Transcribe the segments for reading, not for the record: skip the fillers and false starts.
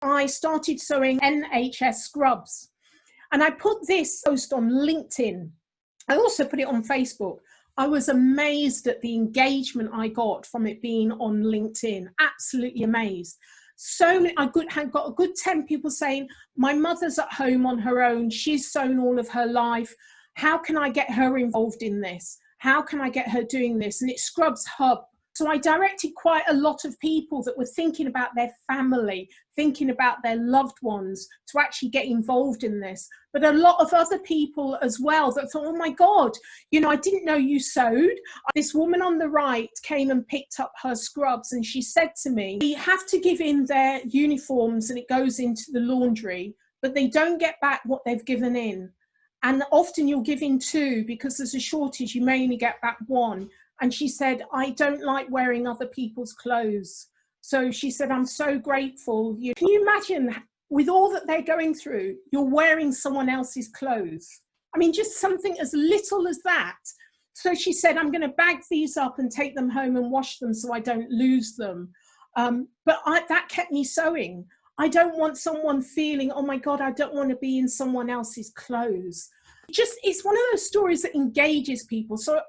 I started sewing NHS scrubs. And I put this post on LinkedIn. I also put it on Facebook. I was amazed at the engagement I got from it being on LinkedIn. Absolutely amazed. So many, I got a good 10 people saying, my mother's at home on her own. She's sewn all of her life. How can I get her involved in this? How can I get her doing this? And it's Scrubs Hub. So I directed quite a lot of people that were thinking about their family, thinking about their loved ones to actually get involved in this. But a lot of other people as well that thought, oh my God, you know, I didn't know you sewed. This woman on the right came and picked up her scrubs and she said to me, we have to give in their uniforms and it goes into the laundry, but they don't get back what they've given in. And often you'll give in two because there's a shortage, you may only get back one. And she said, I don't like wearing other people's clothes. So she said, I'm so grateful. Can you imagine with all that they're going through, you're wearing someone else's clothes? I mean, just something as little as that. So she said, I'm going to bag these up and take them home and wash them so I don't lose them. That kept me sewing. I don't want someone feeling, oh my God, I don't want to be in someone else's clothes. It's one of those stories that engages people. So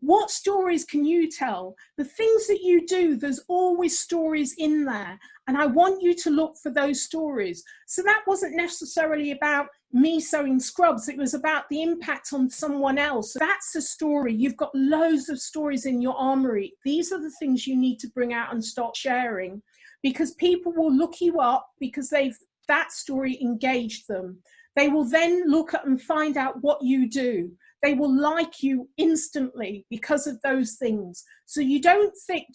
what stories can you tell? The things that you do, there's always stories in there. And I want you to look for those stories. So that wasn't necessarily about me sewing scrubs. It was about the impact on someone else. That's a story. You've got loads of stories in your armory. These are the things you need to bring out and start sharing, because people will look you up because that story engaged them. They will then look at and find out what you do. They will like you instantly because of those things. So you don't think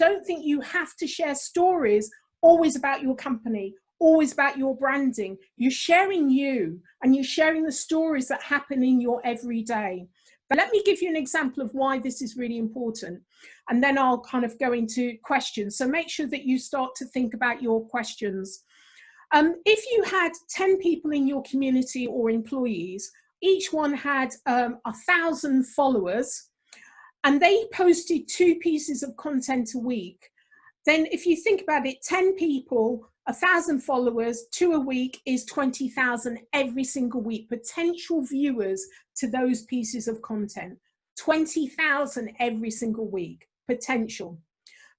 you have to share stories always about your company, always about your branding. You're sharing you and you're sharing the stories that happen in your everyday. But let me give you an example of why this is really important. And then I'll kind of go into questions. So make sure that you start to think about your questions. If you had 10 people in your community or employees, each one had 1,000 followers, and they posted 2 pieces of content a week. Then if you think about it, 10 people, 1,000 followers, 2 a week is 20,000 every single week, potential viewers to those pieces of content. 20,000 every single week, potential.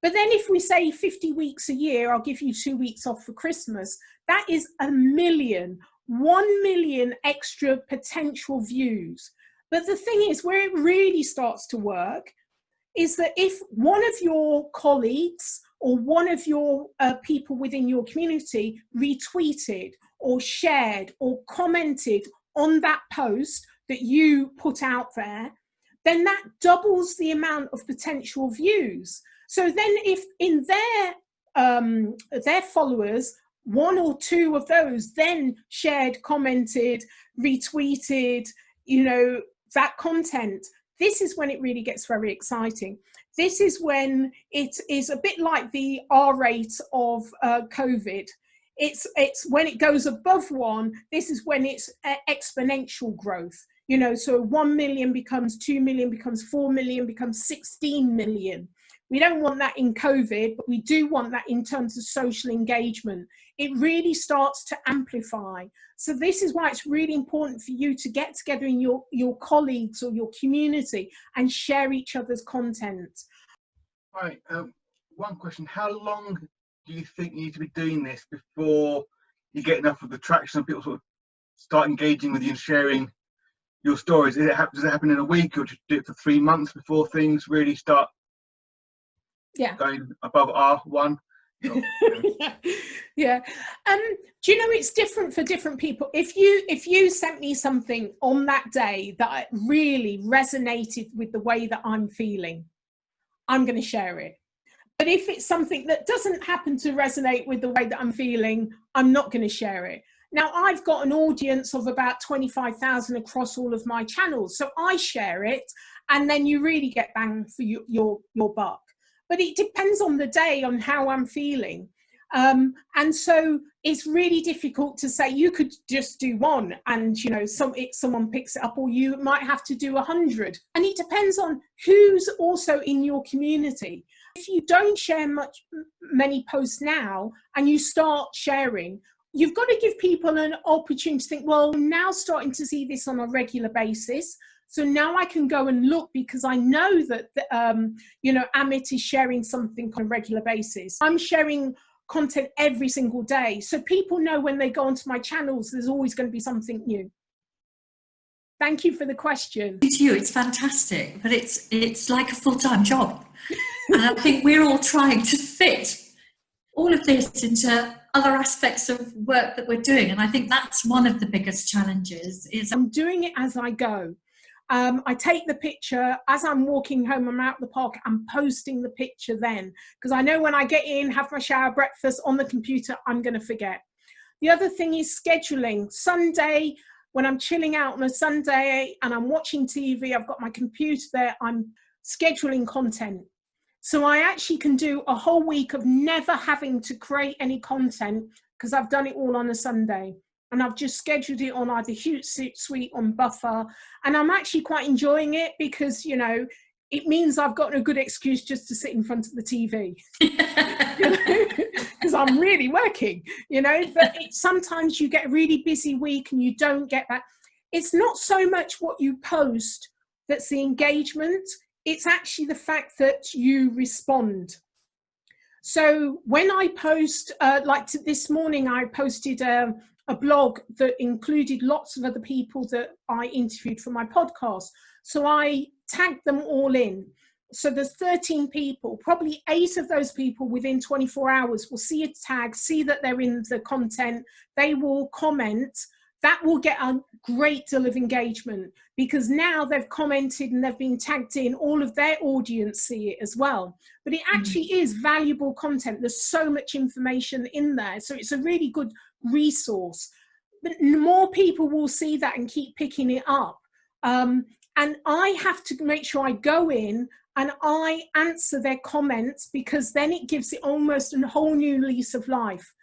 But then if we say 50 weeks a year, I'll give you 2 weeks off for Christmas, that is 1 million. 1 million extra potential views. But the thing is, where it really starts to work is that if one of your colleagues or one of your people within your community retweeted or shared or commented on that post that you put out there, then that doubles the amount of potential views. So then if in their followers, 1 or 2 of those then shared, commented, retweeted, you know, that content, this is when it really gets very exciting. This is when it is a bit like the R rate of COVID. It's when it goes above 1, this is when it's exponential growth. You know, so 1 million becomes 2 million, becomes 4 million, becomes 16 million. We don't want that in COVID, but we do want that in terms of social engagement. It really starts to amplify. So this is why it's really important for you to get together in your colleagues or your community and share each other's content. Right. One question. How long do you think you need to be doing this before you get enough of the traction and people sort of start engaging with you and sharing your stories? Does it happen in a week, or do you do it for 3 months before things really start going above R1? Yeah. Do you know, it's different for different people. If you sent me something on that day that really resonated with the way that I'm feeling, I'm going to share it. But if it's something that doesn't happen to resonate with the way that I'm feeling, I'm not going to share it. Now, I've got an audience of about 25,000 across all of my channels, so I share it, and then you really get bang for your buck. But it depends on the day, on how I'm feeling. And so it's really difficult to say you could just do 1 and, you know, someone picks it up, or you might have to do 100. And it depends on who's also in your community. If you don't share many posts now and you start sharing, you've got to give people an opportunity to think, well, I'm now starting to see this on a regular basis. So now I can go and look, because I know that, you know, Amit is sharing something on a regular basis. I'm sharing content every single day. So people know when they go onto my channels, there's always going to be something new. Thank you for the question. To you, it's fantastic, but it's like a full-time job. And I think we're all trying to fit all of this into other aspects of work that we're doing. And I think that's one of the biggest challenges. Is I'm doing it as I go. I take the picture as I'm walking home, I'm out the park, I'm posting the picture then. Because I know when I get in, have my shower, breakfast on the computer, I'm going to forget. The other thing is scheduling. Sunday, when I'm chilling out on a Sunday and I'm watching TV, I've got my computer there, I'm scheduling content. So I actually can do a whole week of never having to create any content, because I've done it all on a Sunday. And I've just scheduled it on either Hootsuite, on Buffer. And I'm actually quite enjoying it, because, you know, it means I've got a good excuse just to sit in front of the TV. Because I'm really working, you know. But sometimes you get a really busy week and you don't get that. It's not so much what you post that's the engagement. It's actually the fact that you respond. So when I post, this morning, I posted a blog that included lots of other people that I interviewed for my podcast. So I tagged them all in. So there's 13 people, probably 8 of those people within 24 hours will see a tag, see that they're in the content, they will comment. That will get a great deal of engagement, because now they've commented and they've been tagged in, all of their audience see it as well. But it actually is valuable content. There's so much information in there. So it's a really good resource. But more people will see that and keep picking it up. And I have to make sure I go in and I answer their comments, because then it gives it almost a whole new lease of life.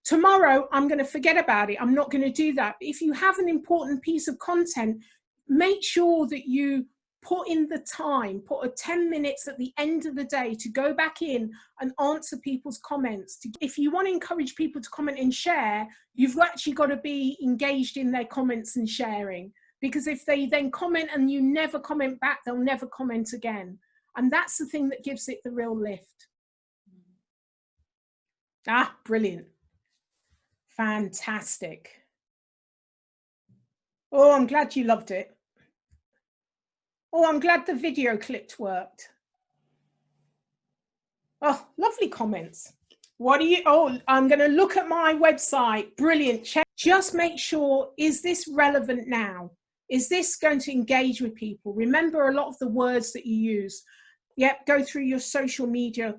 Tomorrow, I'm going to forget about it. I'm not going to do that. But if you have an important piece of content, make sure that you put in the time, put a 10 minutes at the end of the day to go back in and answer people's comments. If you want to encourage people to comment and share, you've actually got to be engaged in their comments and sharing. Because if they then comment and you never comment back, they'll never comment again. And that's the thing that gives it the real lift. Ah, brilliant. Fantastic. Oh, I'm glad you loved it. Oh, I'm glad the video clip worked. Oh, lovely comments. What do you, oh, I'm going to look at my website. Brilliant. Check. Just make sure, is this relevant now? Is this going to engage with people? Remember a lot of the words that you use. Yep, go through your social media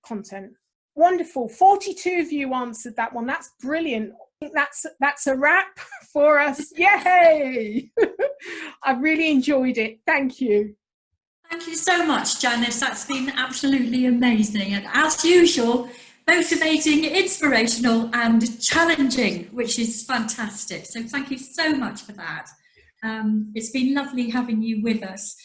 content. Wonderful. 42 of you answered that one. That's brilliant. I think that's a wrap for us. Yay! I've really enjoyed it. Thank you. Thank you so much, Janice. That's been absolutely amazing. And as usual, motivating, inspirational and challenging, which is fantastic. So thank you so much for that. It's been lovely having you with us.